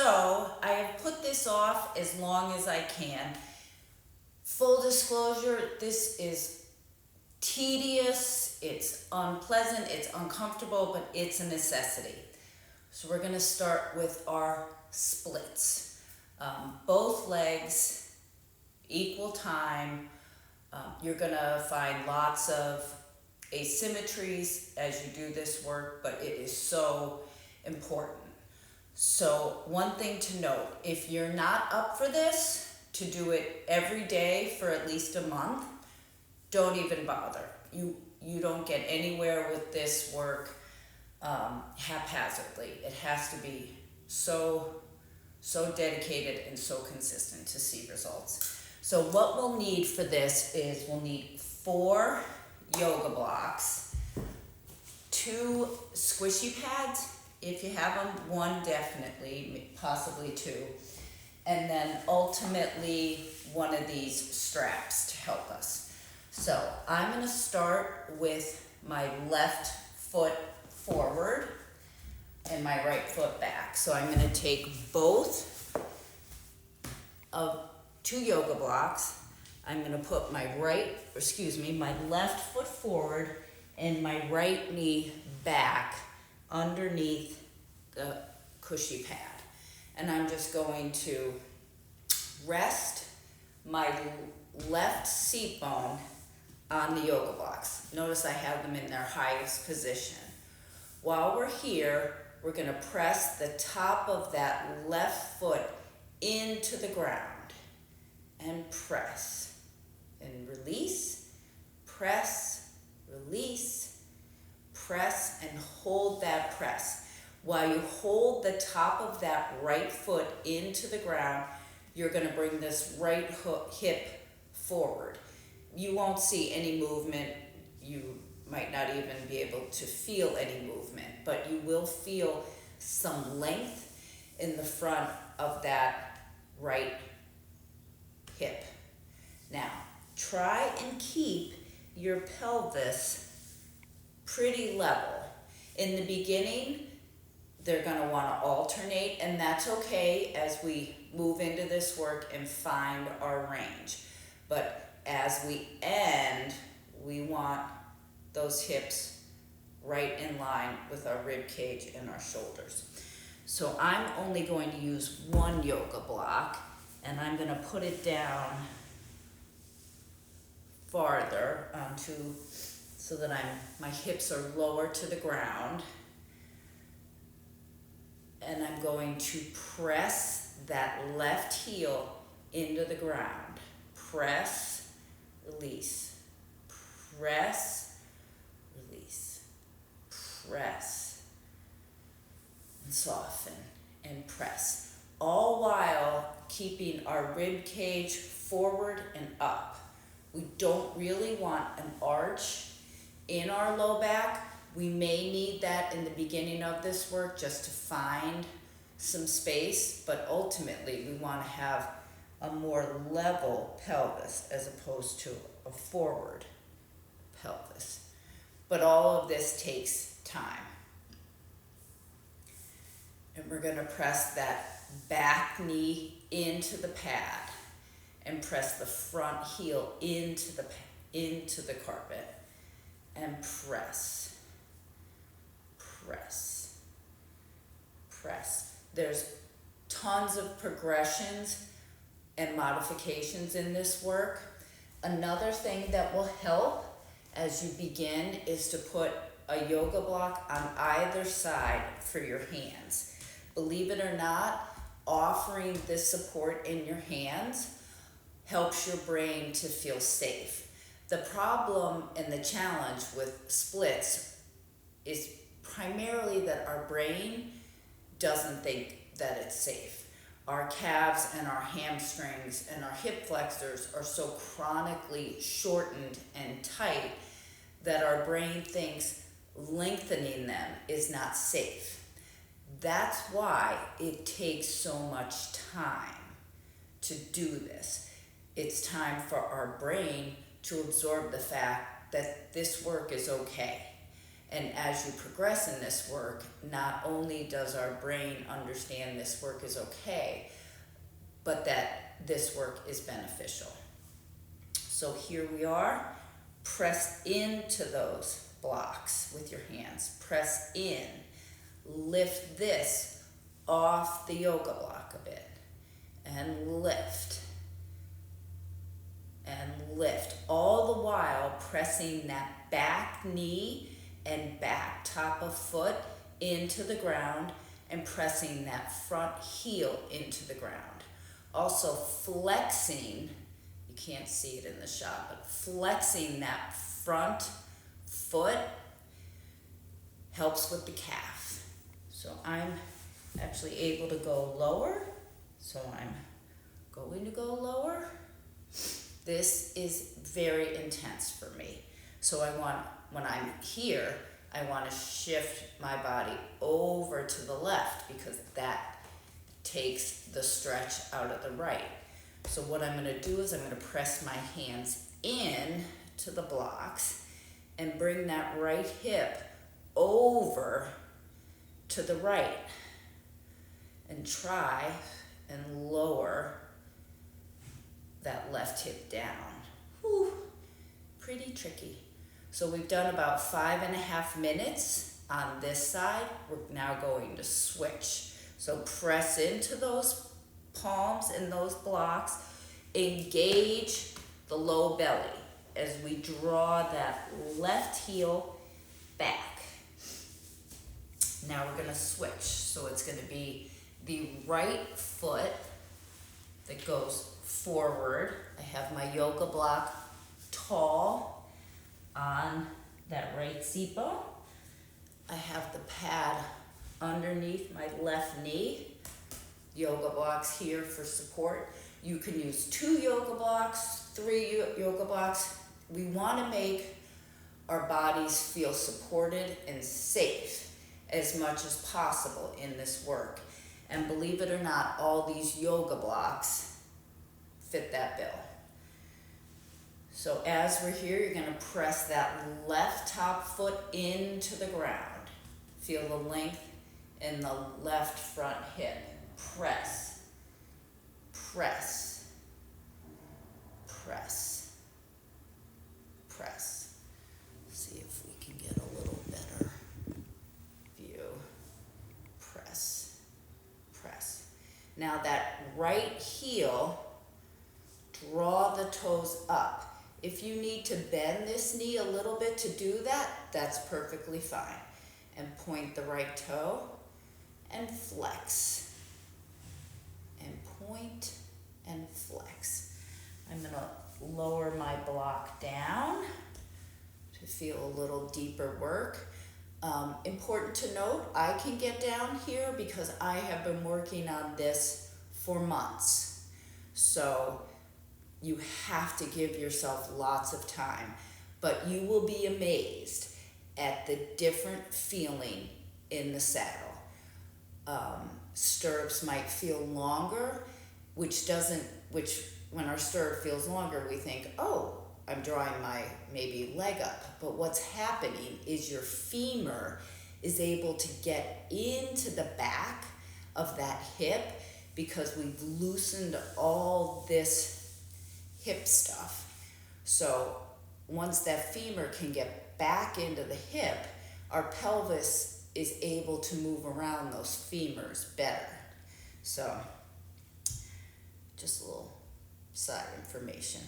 So I have put this off as long as I can. Full disclosure, this is tedious, it's unpleasant, it's uncomfortable, but it's a necessity. So we're gonna start with our splits. Both legs, equal time. You're gonna find lots of asymmetries as you do this work, but it is so important. So one thing to note, if you're not up for this, to do it every day for at least a month, don't even bother. You don't get anywhere with this work haphazardly. It has to be so dedicated and so consistent to see results. So what we'll need for this is we'll need 4 yoga blocks, 2 squishy pads, if you have them, 1 definitely, possibly 2, and then ultimately one of these straps to help us. So I'm gonna start with my left foot forward and my right foot back. So I'm gonna take both of 2 yoga blocks. I'm gonna put my my left foot forward and my right knee back underneath the cushy pad. And I'm just going to rest my left seat bone on the yoga blocks. Notice I have them in their highest position. While we're here, we're gonna press the top of that left foot into the ground and press and release, press, release, press, and hold that press. While you hold the top of that right foot into the ground, you're gonna bring this right hip forward. You won't see any movement. You might not even be able to feel any movement, but you will feel some length in the front of that right hip. Now, try and keep your pelvis pretty level. In the beginning, they're gonna wanna alternate, and that's okay as we move into this work and find our range. But as we end, we want those hips right in line with our rib cage and our shoulders. So I'm only going to use 1 yoga block, and I'm gonna put it down farther so that my hips are lower to the ground. And I'm going to press that left heel into the ground. Press, release, press, release, press, and soften, and press. All while keeping our rib cage forward and up. We don't really want an arch in our low back. We may need that in the beginning of this work just to find some space, but ultimately we want to have a more level pelvis as opposed to a forward pelvis. But all of this takes time. And we're going to press that back knee into the pad and press the front heel into the carpet and press, press, press. There's tons of progressions and modifications in this work. Another thing that will help as you begin is to put a yoga block on either side for your hands. Believe it or not, offering this support in your hands helps your brain to feel safe. The problem and the challenge with splits is primarily that our brain doesn't think that it's safe. Our calves and our hamstrings and our hip flexors are so chronically shortened and tight that our brain thinks lengthening them is not safe. That's why it takes so much time to do this. It's time for our brain to absorb the fact that this work is okay And as you progress in this work, not only does our brain understand this work is okay, but that this work is beneficial. So here we are. Press into those blocks with your hands. Press in. Lift this off the yoga block a bit. And lift. And lift. All the while pressing that back knee and back top of foot into the ground and pressing that front heel into the ground. Also flexing, you can't see it in the shot, but flexing that front foot helps with the calf. So I'm actually able to go lower, so I'm going to go lower. This is very intense for me. So when I'm here, I want to shift my body over to the left because that takes the stretch out of the right. So what I'm going to do is I'm going to press my hands in to the blocks and bring that right hip over to the right and try and lower that left hip down. Whew, pretty tricky. So we've done about 5.5 minutes on this side. We're now going to switch. So press into those palms and those blocks. Engage the low belly as we draw that left heel back. Now we're going to switch. So it's going to be the right foot that goes forward. I have my yoga block tall on that right seat bone. I have the pad underneath my left knee. Yoga blocks here for support. You can use 2 yoga blocks, 3 yoga blocks. We want to make our bodies feel supported and safe as much as possible in this work. And believe it or not, all these yoga blocks fit that bill. So as we're here, you're going to press that left top foot into the ground. Feel the length in the left front hip. Press, press, press, press. See if we can get a little better view. Press, press. Now that right heel, draw the toes up. If you need to bend this knee a little bit to do that, that's perfectly fine. And point the right toe and flex. And point and flex. I'm going to lower my block down to feel a little deeper work. Important to note, I can get down here because I have been working on this for months. So you have to give yourself lots of time, but you will be amazed at the different feeling in the saddle. Stirrups might feel longer, which when our stirrup feels longer, we think, oh, I'm drawing my maybe leg up. But what's happening is your femur is able to get into the back of that hip because we've loosened all this hip stuff. So once that femur can get back into the hip, our pelvis is able to move around those femurs better. So just a little side information.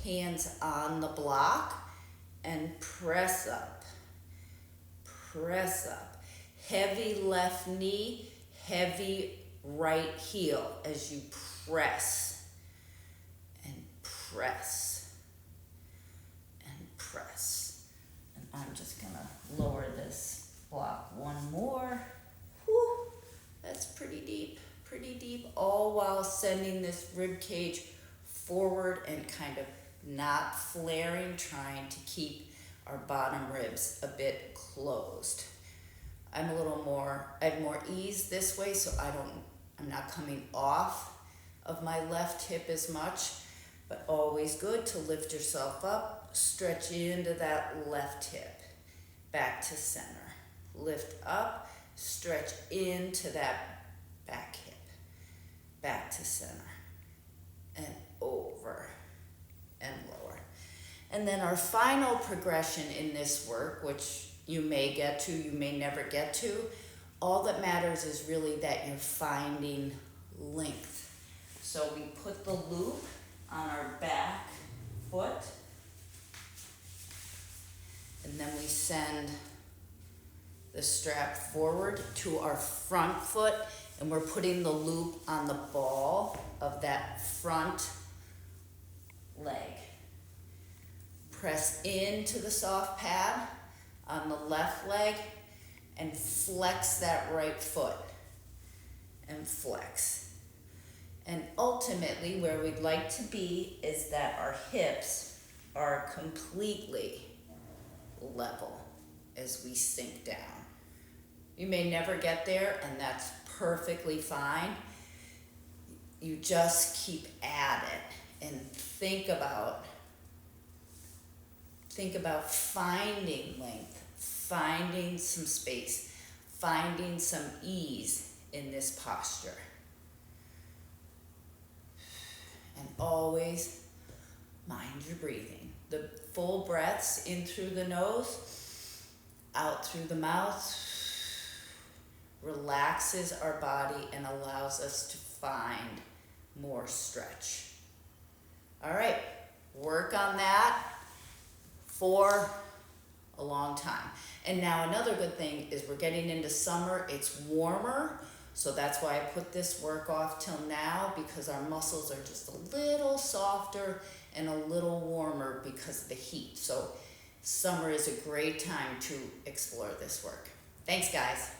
Hands on the block and press up. Press up. Heavy left knee, heavy right heel as you press. Press and press. And I'm just gonna lower this block one more. Whew, that's pretty deep, all while sending this rib cage forward and kind of not flaring, trying to keep our bottom ribs a bit closed. I have more ease this way, so I'm not coming off of my left hip as much. But always good to lift yourself up, stretch into that left hip. back to center. Lift up, stretch into that back hip, back to center, and over and lower. And then our final progression in this work, which you may get to, you may never get to, all that matters is really that you're finding length. So we put the loop on our back foot, and then we send the strap forward to our front foot, and we're putting the loop on the ball of that front leg. Press into the soft pad on the left leg and flex that right foot, and flex. And ultimately where we'd like to be is that our hips are completely level as we sink down. You may never get there, and that's perfectly fine. You just keep at it and think about finding length, finding some space, finding some ease in this posture. And always mind your breathing. The full breaths in through the nose, out through the mouth, relaxes our body and allows us to find more stretch. All right, work on that for a long time. And now another good thing is we're getting into summer, it's warmer, so that's why I put this work off till now, because our muscles are just a little softer and a little warmer because of the heat. So summer is a great time to explore this work. Thanks, guys.